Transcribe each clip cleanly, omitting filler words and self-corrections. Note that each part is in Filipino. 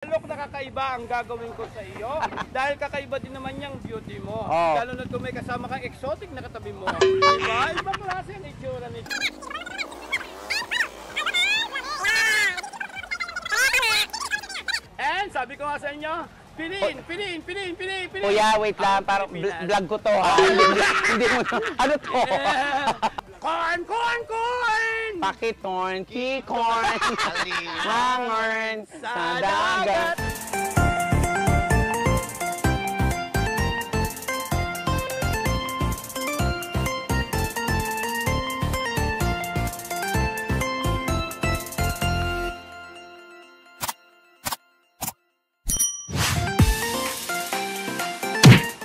Alok na kakaiba ang gagawin ko sa iyo dahil kakaiba din naman yung beauty mo. Lalo na kung may kasama kang exotic na katabi mo. Diba? Ibang klase ang itsura nito. And sabi ko nga sa inyo, piliin. Kuya, wait lang. Parang vlog ko to ha. Hindi mo to. Ano to? Corn! Pakitorn, kikorn, hangorn, sa dagat.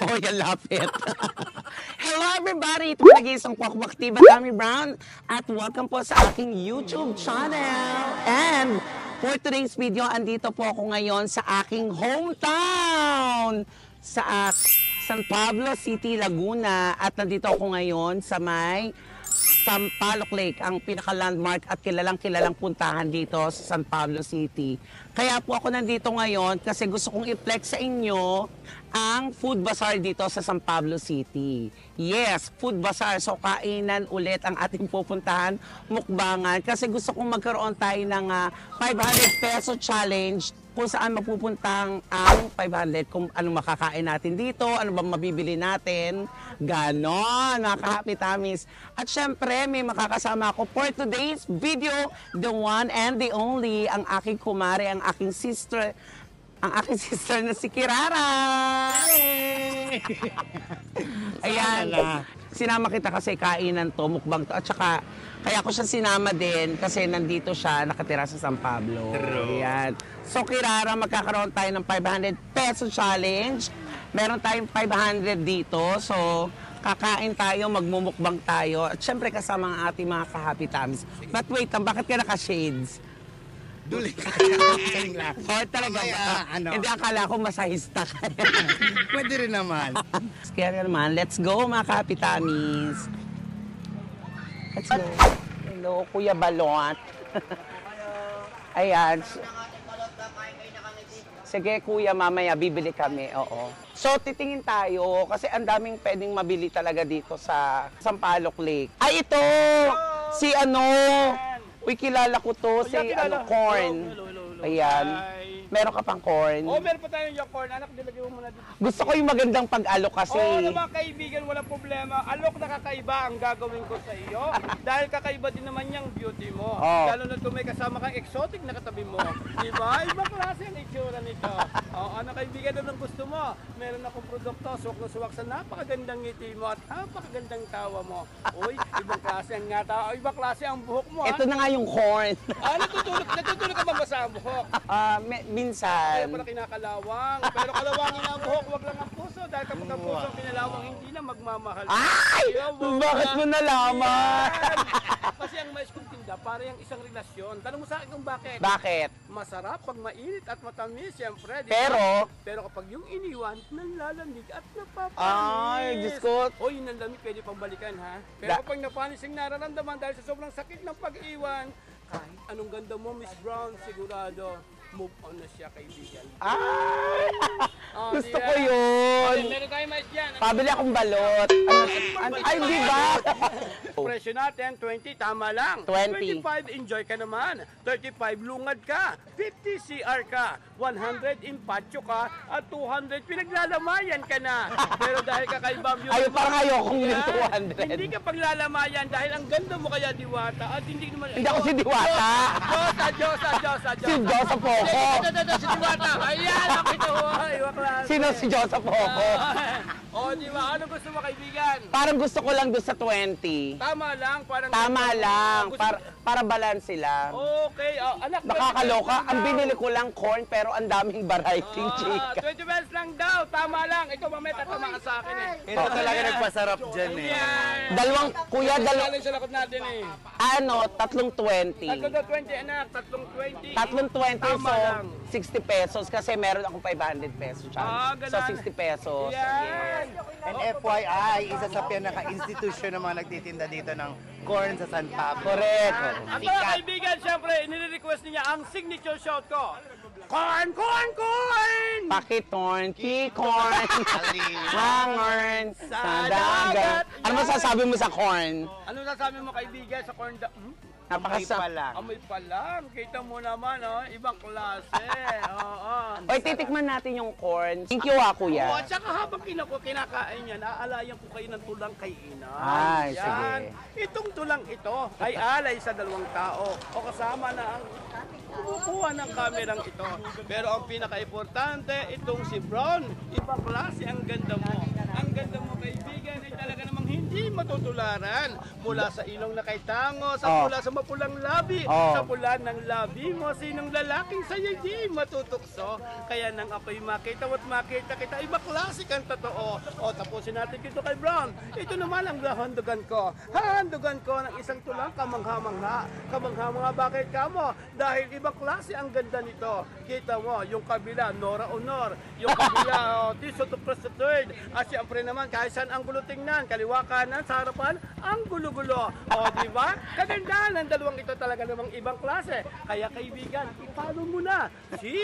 Oh, yung lapit. Hello everybody! Ito po nag-iisang Kwak-Kwak TV, Tommy Brown. At welcome po sa aking YouTube channel. And for today's video, andito po ako ngayon sa aking hometown. Sa San Pablo City, Laguna. At nandito ako ngayon sa may Sampaloc Lake, ang pinaka-landmark at kilalang puntahan dito sa San Pablo City. Kaya po ako nandito ngayon kasi gusto kong i-flex sa inyo ang food bazaar dito sa San Pablo City. Yes, food bazaar. So kainan ulit ang ating pupuntahan, mukbangan. Kasi gusto kong magkaroon tayo ng 500 peso challenge kung saan mapupuntang ang 500, kung anong makakain natin dito, ano ba mabibili natin, ganon, mga ka-Happy Tummies. At syempre, may makakasama ako for today's video, the one and the only, ang aking kumare, ang aking sister na si Kirara. Ayan, sinama kita kasi kainan to, mukbang to, at saka kaya ko siya sinama din kasi nandito siya, nakatira sa San Pablo. Ayan. So Kirara, magkakaroon tayo ng 500 peso challenge. Meron tayong 500 dito. So kakain tayo, magmumukbang tayo. At syempre kasama ang ating mga ka-Happy Tummies. But wait, bakit ka naka-shades? Duli ka. Oh, talaga ba? Hindi, akala ko masahista ka. Pwede rin naman. Kaya naman, let's go mga ka-Happy Tummies. Let's go. Hello, Kuya Balot. Ayan. Sige, Kuya, mamaya bibili kami. Oo. So, titingin tayo kasi ang daming pwedeng mabili talaga dito sa Sampaloc Lake. Ay, ito! Si ano? Uy, kilala ko to. Si corn. Ayan. Meron ka pang corn? Oh, meron pa tayong yung corn. Anak, nilagay mo muna dito. Gusto ko yung magandang pag-alok kasi. Oo naman kaibigan, walang problema. Alok na kakaiba ang gagawin ko sa iyo dahil kakaiba din naman yung beauty mo. Lalo na kung may kasama kang exotic na katabi mo. Diba? Ibang klase ang itsura nito. Ano kaibigan, anong gusto mo? Meron akong produkto, suwak na suwak sa napakagandang ngiti mo at napakagandang tawa mo. Uy, ibang klase ang ngata. Ibang klase ang buhok mo. Ito na nga yung corn. Natutulog ka ba sa buhok? Minsan. Kaya pala kinakalawang. Pero kalawangin ang buhok, wag lang ang puso. Dahil kapag ang puso ang kinalawang, hindi na magmamahal. Ay! Bakit mo nalaman? Kasi ang mais kong tinda, para yung isang relasyon. Tanong mo sa akin kung bakit. Bakit? Masarap pag mainit at matamis, siyempre. Pero kapag yung iniwan, nanlalamig at napapanis. Ay, Diyos ko. O, yun ang lamig, pwede pang balikan, ha? Pero kapag napanis yung nararamdaman dahil sa sobrang sakit ng pag-iwan, kahit anong ganda mo, Miss Brown, sigurado, move on na siya, kaibigan. Ay! Gusto ko yun. Meron tayong mais dyan. Pabili akong balot. Ay, di ba? Presyo natin, 20, tama lang. 20. 25, enjoy ka naman. 35, lungad ka. 50, CR ka. 100, impacho ka. At 200, pinaglalamayan ka na. Pero dahil kakaiba ang beauty Ay, parang ayokong yung 200. Hindi ka paglalamayan dahil ang ganda mo kaya diwata. At hindi naman... Hindi ako si Diwata. Diyosa. Si Joseph Poco. Si Diwata. Ayan, nakita mo. Sino si Joseph Poco? O, di ba? Ano gusto mo, kaibigan? Parang gusto ko lang doon sa 20. Tama lang. Tama lang. Para balance lang. Okay. Anak, Nakakaloka. Ang binili ko lang corn pero ang daming variety chika. 20 pesos lang daw. Tama lang. Ikaw mamaya tatama ka sa akin eh. Ito talaga nagpasarap dyan eh. Dalawang, kuya, Galing sa lakot natin eh. tatlong 20. Tatlo daw 20, anak. Tatlong 20. Tatlong 20, Tama so lang. 60 pesos kasi meron akong 500 pesos challenge. So ganun. 60 pesos. Yan. And FYI, isa sa pinaka-institusyon ng mga nagtitinda dito ng corn sa San Pablo. Correct. At mga kaibigan, syempre, nire-request niya ang signature shot ko. Corn, corn, corn! Pakitorn, kikorn, langorn, sa Sa dagat. dagat. Ano masasabi mo sa corn? Ano nasabi mo kaibigan sa corn? Napakasa... Amoy pa lang. Kita mo naman, oh. Ibang klase. Oo. Oy, titikman natin yung corn. Thank you, kuya. Oo, at saka habang kinakain yan, aalayan ko kayo ng tulang kay Ina. Ay, Yan. sige. Itong tulang ito ay alay sa 2 tao o kasama na ang kumukuha ng kamerang ito. Pero ang pinaka-importante, itong si Brown. Ibang klase, ang ganda mo. Ang ganda mo, kaibigan, ay talaga namang hindi matutularan. Mula sa ilong na kay Tango, mula sa mapulang labi, sa pula ng labi mo, sinong lalaking sa'yo di matutukso. Kaya nang ako'y makita at makita kita, iba klase kang totoo. O tapusin natin dito kay Brown. Ito naman ang hahandugan ko. Hahandugan ko ng isang tulang kamangha-mangha. Kamangha-mangha, bakit kamo? Dahil ibang klase ang ganda nito. Kita mo, yung kabila, Nora Honor. Yung kabila, Tiso to Press the Third. At siyempre naman, kahit saan ang gulo tingnan, kaliwa kanan, sa harapan, ang gulo-gulo. O, di ba? Kagandahan ng dalawang ito talaga namang ibang klase. Kaya kaibigan, ipalo mo na si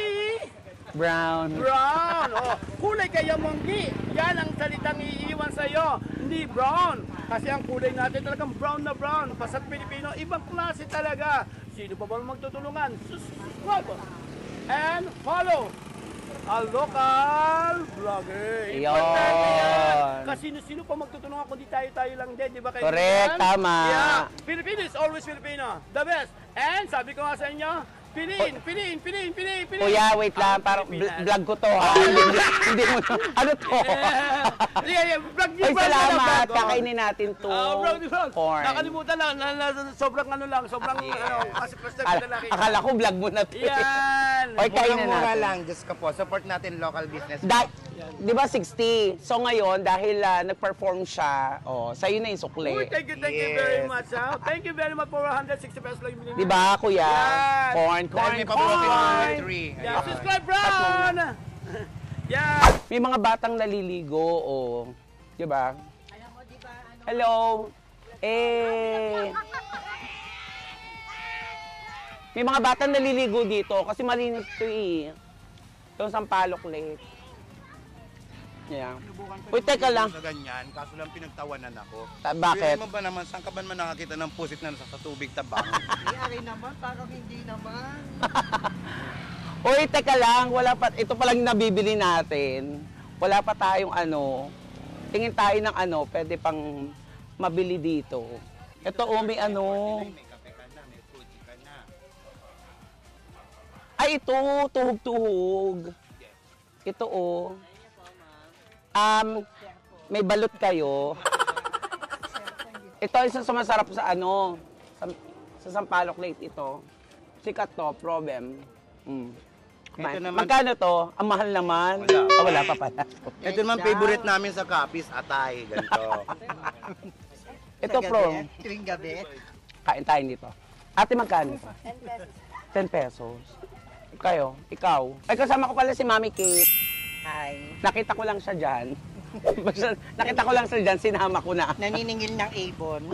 Brown. Brown. Oh, kulay kaya monggi. Yan ang salitang iiwan sa'yo. Hindi brown. Kasi ang kulay natin talagang brown na brown. Pasat Pilipino, ibang klase talaga. Sino pa ba magtutulungan? Subscribe and follow a local vlogger. Importante yan. Kasi sino pa magtutulungan kundi tayo lang din, di ba kayo? Correct, tama. Yeah. Filipino is always Filipino. The best. And sabi ko nga sa inyo, piliin. Kuya, wait lang. Parang vlog ko to, ha? Hindi mo to. Ano to? Vlog niyo Ay, ba? salamat. Kakainin natin to. Corn. Nakalimutan lang. Sobrang ano lang. Sobrang kasi first time na laki. Akala ko vlog mo na to. Yan. Oy, kainin Mura natin. lang, Diyos ko po. Support natin local business. Di ba 60? So ngayon, dahil nag-perform siya, sa'yo na yung sukli. Uy, thank you very much. Thank you very much for 160 pesos lang yung binili. Di ba, kuya? Yan. Corn, Dahil may pabuti Corn. ng 3. Yeah, subscribe, Brown! Yan. May mga batang naliligo, di ba? Hello. May mga batang naliligo dito kasi malinis to eh. Ito sa Sampaloc Lake. Yeah. Uy, teka lang. Sa ganyan, kaso lang pinagtawanan ako. Bakit? Pero mo ba naman, saan ka ba naman nakakita ng pusit na nasa tubig tabang? Ari naman, parang hindi naman. Uy, teka lang. Wala pa, ito pa lang nabibili natin. Wala pa tayong tingin tayo ng pwede pang mabili dito. Ito, may May kape ka na, may fruity ka na. Ay, ito, tuhog-tuhog. Ito, may balot kayo. Ito, isang sumasarap sa sa Sampaloc Lake ito. Sikat to, problem. Ito naman- Magkano to? Ang mahal naman. Wala. Wala pa pala. Ito naman favorite namin sa Capiz, atay, ganito. Ito, pro. Tuwing gabi. Kain tayo dito. Ate, magkano to? 10 pesos. Kayo? Ikaw? Ay, kasama ko pala si Mami Kate. Hi. Nakita ko lang siya dyan. Basta nakita ko lang siya dyan, sinama ko na. Naniningil ng ibon.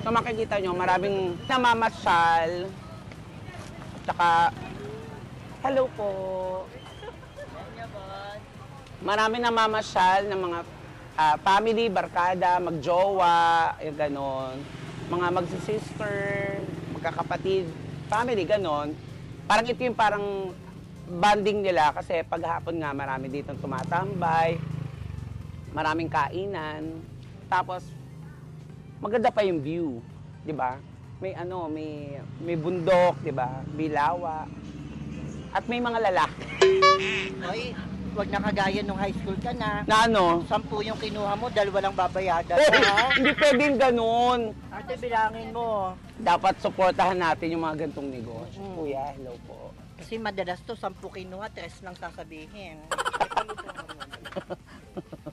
So makikita nyo, maraming namamasyal. Tsaka, hello po. Maraming namamasyal ng mga family, barkada, magjowa, yung ganon. Mga magsisister, magkakapatid, family, ganon. Parang ito yung parang bonding nila kasi paghapon nga marami dito tumatambay, maraming kainan, tapos maganda pa yung view, 'di ba? May bundok, 'di ba? Bilawa. At may mga lalaki. Hoy, wag na kagaya nung high school ka na. Na 10 yung kinuha mo, 2 lang babayadan. hindi pwedeng ganun. Ate, bilangin mo. Dapat suportahan natin yung mga gantong negosyo. Kuya, hello po. Kasi madalas to, 10 kinuha, 3 lang sasabihin.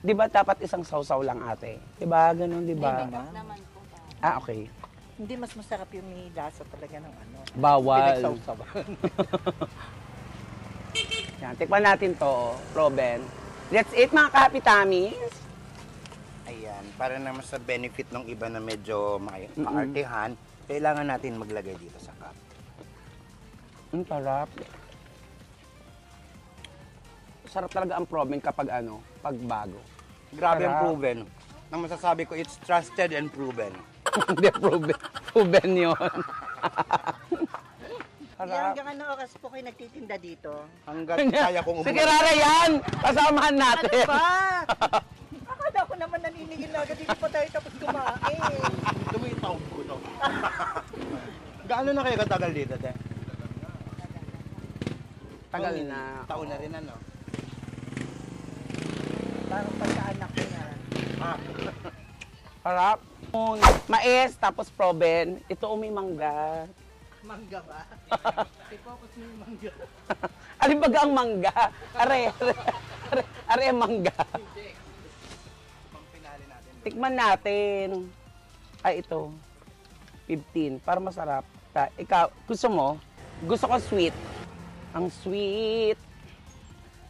Di ba dapat isang sausaw lang ate? Di ba? Ganun, di ba? Okay. Hindi, mas masarap yung may lasa talaga ng Bawal. pinagsawsawan. Yan, tikman natin to, Robin. Let's eat mga kapitamis. Ayan, para naman sa benefit ng iba na medyo maartehan, kailangan natin maglagay dito sa cup. Ang sarap. masarap talaga ang proven kapag ano, pag bago. Grabe ang Sarap. proven. Ang masasabi ko, it's trusted and proven. Hindi, proven yun. Sarap. Hanggang ano oras po kayo nagtitinda dito? Hanggat kaya kong Sige, Rara, yan! Kasamahan natin. Ba? Akala ko naman naninigil na agad, hindi pa tayo tapos kumain. Tumitaw ko, no? Gaano na kayo katagal dito, te? Tagal na. Taon na rin, ano? Parang pagkaanak ko na. Sarap. Mais, tapos proven. Ito may mangga. Mangga ba? I-focus mo yung mangga. Alin baga ang mangga? Are ang mangga. Tikman natin. Ay, ito. 15. Para masarap. Ikaw, gusto mo? Gusto ko sweet. Ang sweet.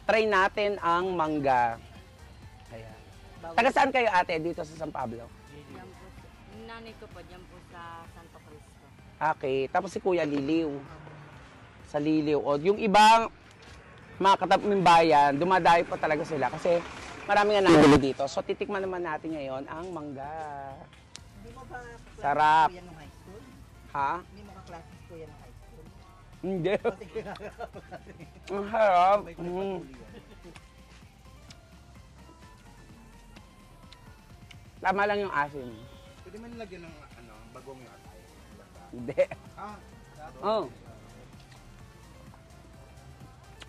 Try natin ang mangga. Ayan. Taga saan kayo, ate? Dito sa San Pablo? Diyan po, yung nanay ko po, diyan po sa Santo Cristo. Okay. Tapos si Kuya Liliw. Sa Liliw. O, yung ibang mga kataping bayan, dumadayo pa talaga sila kasi marami nga nabili dito. So, titikman naman natin ngayon ang mangga. Hindi mo ba kaklase Sarap. ko yan nung high school? Ha? Hindi mo kaklase ko yan nung high school? Hindi. Ang harap. Tama lang yung asin. Pwede man nilagyan ng ano, bagong yung atay. Hindi. Ah, Oh.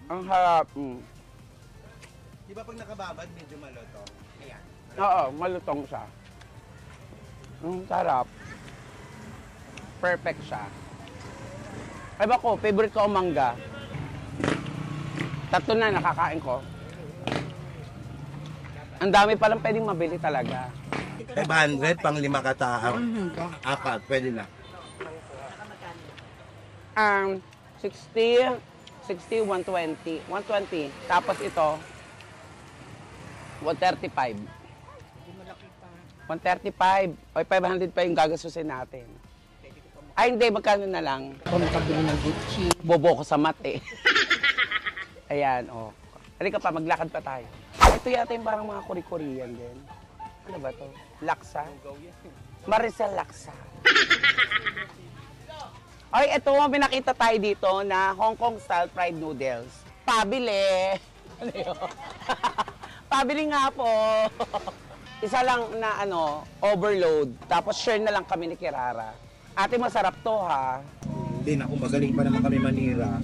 Ang harap. di ba pag nakababad, medyo maloto? Ayan. Oo, malutong siya. Ang sarap. Perfect siya. Ay ko, favorite ko ang mangga. 3 na nakakain ko. Ang dami palang pwedeng mabili talaga. 500 pang 5 katao. Apat, pwede na. 60, 120. 120. Tapos ito, 135. 135. O 500 pa yung gagastusin natin. Ay, hindi. Magkano na lang? Pagkabili ng Gucci. Bobo ko sa mat eh. Ayan, oh. Halika pa, maglakad pa tayo. Ito yata yung parang mga Korean din. Ano ba to? Laksa? Maricel Laksa. Ay, ito, pinakita tayo dito na Hong Kong style fried noodles. Pabili! Ano yun? Pabili nga po. Isa lang na ano, overload. Tapos share na lang kami ni Kirara. Ate, masarap to ha. Hindi na, kung magaling pa naman kami manira.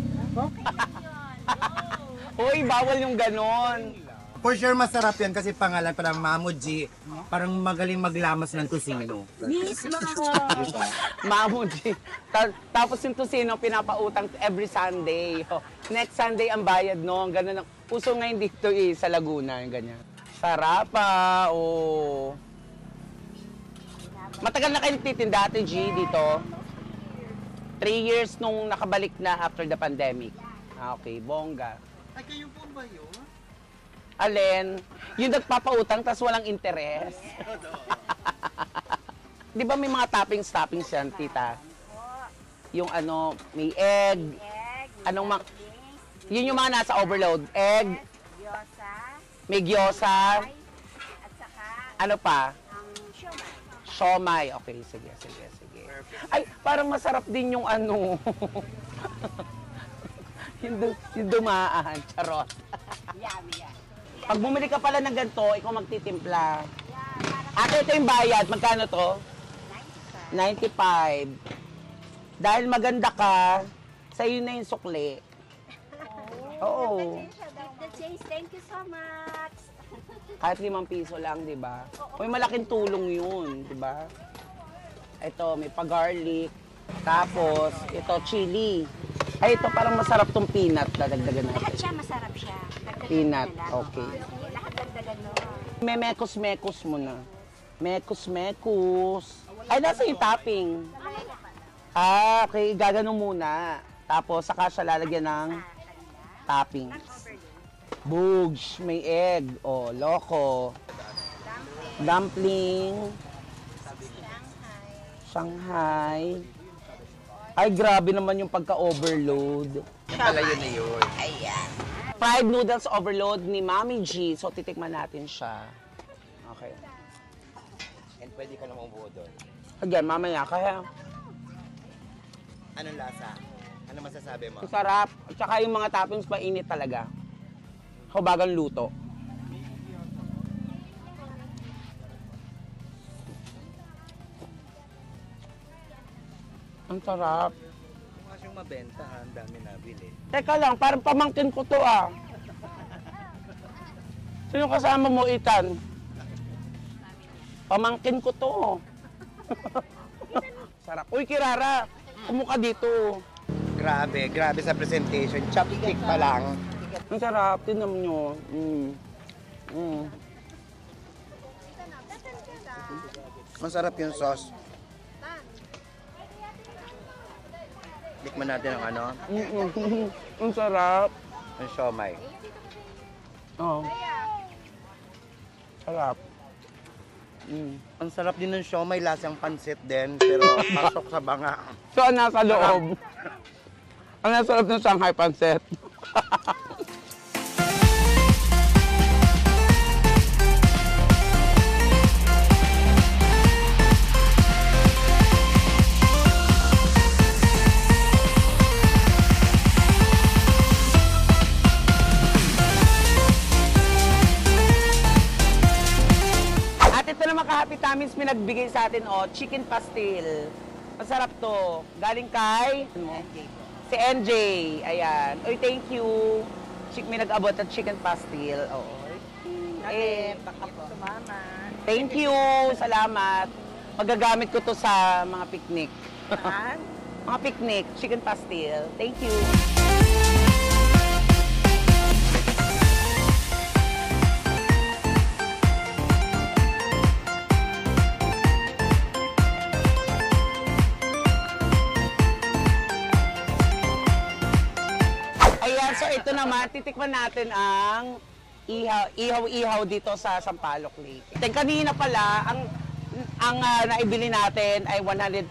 Uy, bawal yung ganon. For sure, masarap yan kasi pangalan parang Mamuji. Parang magaling maglamas ng tusino. Mismo! Mamuji. Tapos yung tusino, pinapautang every Sunday. Next Sunday ang bayad, no? Ganun ang uso ngayon dito sa Laguna, yung ganyan. Sarap pa, oh. Matagal na kayo nagtitinda, Ate G, dito? 3 years nung nakabalik na after the pandemic. Ah, okay, bongga. Ay, kayo po ba yun? Alin? Yung nagpapautang tas walang interes. Di ba may mga toppings yan, tita? Yung ano, may egg. Anong yun yung mga nasa overload. Egg, Gyoza, may gyoza, at saka ano pa? ang siomay. Siomay. Okay, sige. Ay, parang masarap din yung ano. yung dumaan. Charot. Yummy yan. Pag bumili ka pala ng ganito, ikaw magtitimpla. Ate, ito yung bayad. Magkano to? 95. Dahil maganda ka, sa'yo na yung sukli. Oo. The change, thank you so much. Kahit 5 piso lang, di ba? May malaking tulong yun, di ba? Ito, may pa-garlic. Tapos, ito, chili. Ay, ito parang masarap tong peanut. Dadagdagan Lahat natin. siya masarap siya. Dagdagan Peanut, mo na lang. okay. Sige, lahat dagdagan mo. May mekos-mekos mo na. Mekos-mekos. Ay, nasa yung topping. Ah, okay. Gaganon muna. Tapos, saka siya lalagyan ng toppings. Bugs, may egg. Oh, loko. Dumpling. Shanghai. Ay, grabe naman yung pagka-overload. Pala yun na yun. fried noodles overload ni Mami G. So, titikman natin siya. Okay. And pwede ka namang buo doon. Again, mamaya. Kaya, Anong lasa? Ano masasabi mo? ang sarap. At saka yung mga toppings mainit talaga. Hubagang luto. Ang sarap. Kung nga siyang mabenta, ha? Ang dami nabili. Teka lang, parang pamangkin ko to ah. Sino kasama mo, Ethan? Pamangkin ko to. Sarap. Uy, Kirara, kumuka dito. Grabe, grabe sa presentation. Chopstick pa lang. Ang sarap, tinan nyo. Masarap yung sauce. Tikman natin ang ano, Ang sarap. ang siomay. Oh. Sarap. Ang sarap din ng siomay, lasang pansit din, pero pasok sa banga. So, ang nasa loob. Ang nasa loob ng Shanghai Pancit. At ito naman ka-Happy Tamis pinagbigay sa atin, chicken pastil. Masarap to. Galing kay? Si NJ. Ayan. Uy, thank you. May nag-abot at chicken pastil. Oo. Baka po sumama. Thank you. Salamat. Magagamit ko to sa mga picnic. Saan? Mga picnic, chicken pastil. Thank you. Ayan, so ito naman, titikman natin ang ihaw-ihaw dito sa Sampaloc Lake. Then kanina pala, ang naibili natin ay 160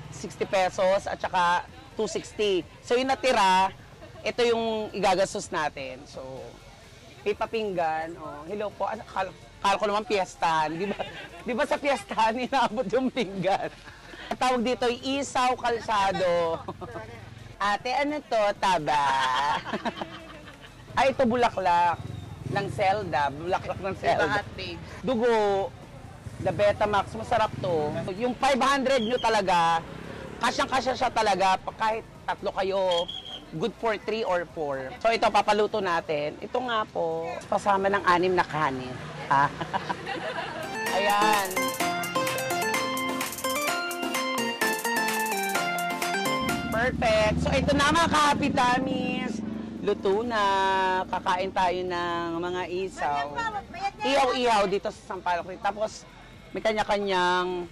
pesos at saka 260. So yung natira, ito yung igagastos natin. So, pipapinggan. Oh, hello po. Kala ko naman piyestahan. Di ba sa piyestahan, inaabot yung pinggan? Ang tawag dito ay isaw kalsado. Ate, ano to? Taba. Ay, ito bulaklak ng Zelda. Bulaklak ng Zelda. Dugo. The Betamax. Masarap to. Yung 500 nyo talaga, kasyang-kasya siya talaga. Kahit tatlo kayo, good for 3 or 4. So ito, papaluto natin. Ito nga po, kasama ng 6 na kanin. Ayan. Perfect. So ito na mga ka-Happy Tamis. Luto na. Kakain tayo ng mga isaw. Ihaw-ihaw dito sa Sampaloc. Tapos may kanya-kanyang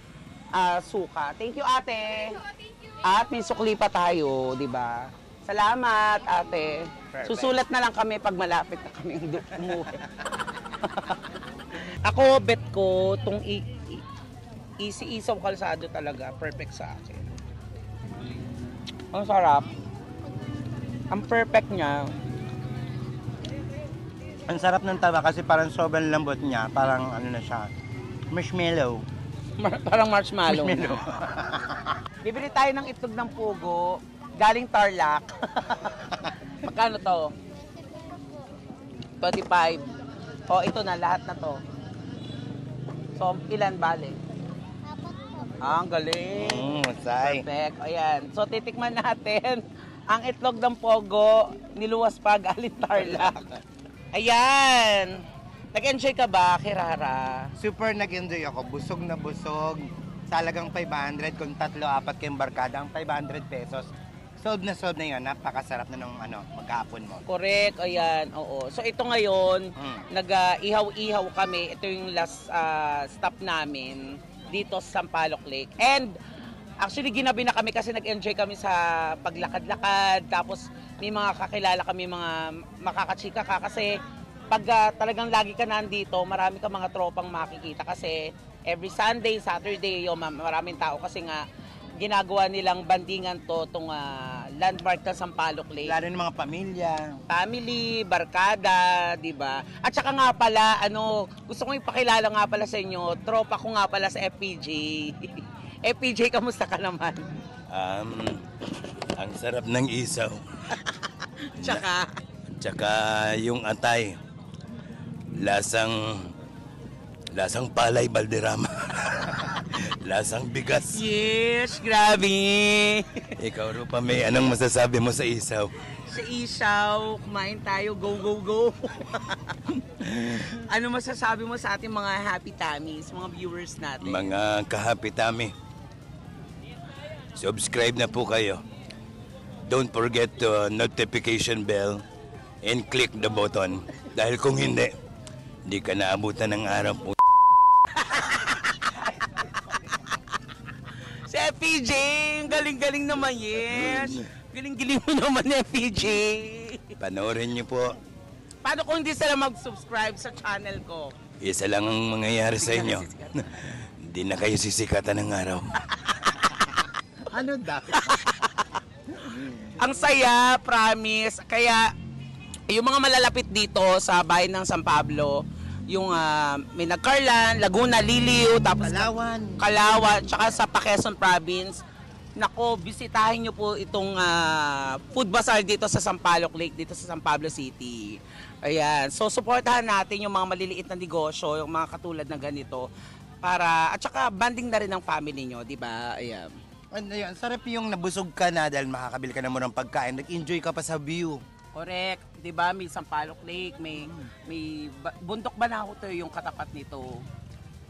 suka. Thank you, ate. At may sukli pa tayo, di ba? Salamat, ate. Perfect. Susulat na lang kami pag malapit na kaming umuwi. Ako, bet ko, itong easy isaw kalsado talaga, perfect sa akin. Ang sarap. Ang perfect niya. Ang sarap ng taba kasi parang sobrang lambot niya. Parang ano na siya, marshmallow. Parang marshmallow. Bibili tayo ng itlog ng pugo. Galing Tarlac. Magkano to? 25. O, ito na, lahat na to. So, ilan bale? Ang galing. Masay. Perfect. Ayan. So, titikman natin ang itlog ng pogo. Niluwas pa galing Tarlac. Ayan. Nag-enjoy ka ba, Kirara? Super nag-enjoy ako. Busog na busog. Talagang 500. Kung 3-4 kayong barkada, ang 500 pesos. Solve na yun. Napakasarap na nung maghapon mo. Correct, ayan, oo. So ito ngayon, nag-ihaw-ihaw kami. Ito yung last stop namin dito sa Sampaloc Lake. And actually ginabi na kami kasi nag-enjoy kami sa paglakad-lakad. Tapos may mga kakilala kami, mga makakachika ka kasi pag talagang lagi ka nandito, marami ka mga tropang makikita kasi every Sunday, Saturday, maraming tao kasi nga ginagawa nilang bandingan to, itong landmark ng Sampaloc Lake. Lalo ng mga pamilya. Family, barkada, di ba? At saka nga pala, gusto kong ipakilala nga pala sa inyo, tropa ko nga pala sa FPJ. FPJ, kamusta ka naman? Ang sarap ng isaw. Tsaka yung atay. Lasang palay Balderrama. Lasang bigas. yes, grabe. Ikaw, Rupa, may anong masasabi mo sa isaw? Sa isaw, kumain tayo, go, go, go. Ano masasabi mo sa ating mga happy tummies, mga viewers natin? Mga kahapitami, subscribe na po kayo. Don't forget to notification bell and click the button. Dahil kung hindi ka naabutan ng araw po. Si FPJ, galing-galing naman, yes. Galing-galing mo naman, FPJ. Panoorin niyo po. Paano kung hindi sila mag-subscribe sa channel ko? Isa lang ang mangyayari sa inyo. Hindi na kayo sisikatan ng araw. Ano daw? Ang saya, promise. Kaya, yung mga malalapit dito sa bayan ng San Pablo, yung may Nagcarlan, Laguna, Liliw, tapos Kalawan, tsaka sa Quezon Province. Nako, bisitahin nyo po itong food bazaar dito sa Sampaloc Lake, dito sa San Pablo City. Ayan. So, supportahan natin yung mga maliliit na negosyo, yung mga katulad na ganito, at saka banding na rin ng family nyo, di ba? Ayan. Ano yun, sarap yung nabusog ka na dahil makakabili ka na mo ng pagkain. Nag-enjoy ka pa sa view. Correct. 'Di ba? May Sampaloc Lake, may bundok Banahaw to yung katapat nito.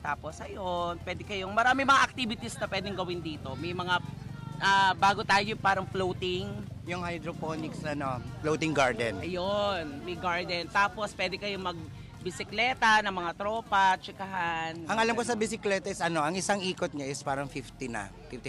Tapos ayun, pwede kayong marami mga activities na pwedeng gawin dito. May mga bago tayo parang floating. Yung hydroponics floating garden. Ayun, may garden. Tapos pwede kayong magbisikleta ng mga tropa, tsikahan. Ang alam ko sa bisikleta is ang isang ikot niya is parang 50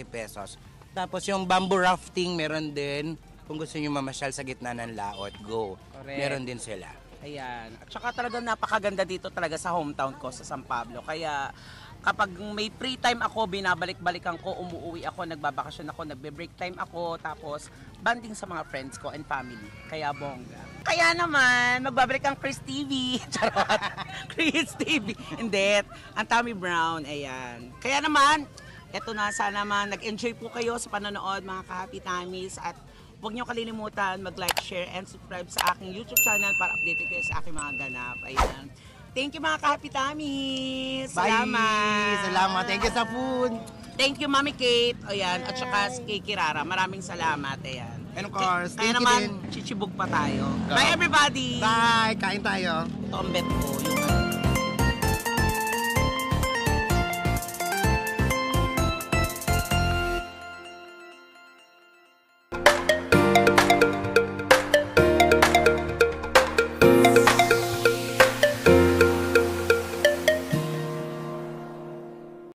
pesos. Tapos yung bamboo rafting meron din. Kung gusto niyo mamasyal sa gitna ng laot, go. Correct. Meron din sila. Ayan. At saka talagang napakaganda dito talaga sa hometown ko sa San Pablo. Kaya kapag may free time ako, binabalik-balikan ko, umuwi ako, nagbabakasyon ako, nagbe-break time ako, tapos banding sa mga friends ko and family. Kaya bongga. Kaya naman, magbabalik ang Chris TV. Charot. Chris TV. Hindi. Ang Tommy Brown. Ayan. Kaya naman, eto na, sana naman nag-enjoy po kayo sa panonood, mga ka-happy tummies, at huwag niyo kalilimutan mag-like, share, and subscribe sa aking YouTube channel para updated kayo sa aking mga ganap. Ayan. Thank you mga ka-happy tummies. Salamat. Bye! Salamat. Thank you sa food. Thank you, Mami Kate. Ayan. At saka kay Kirara. Maraming salamat. Ayan. And of course, Kaya thank you naman, din. chichibog pa tayo. Bye everybody! Bye! Kain tayo. Ito ang bet ko. Yung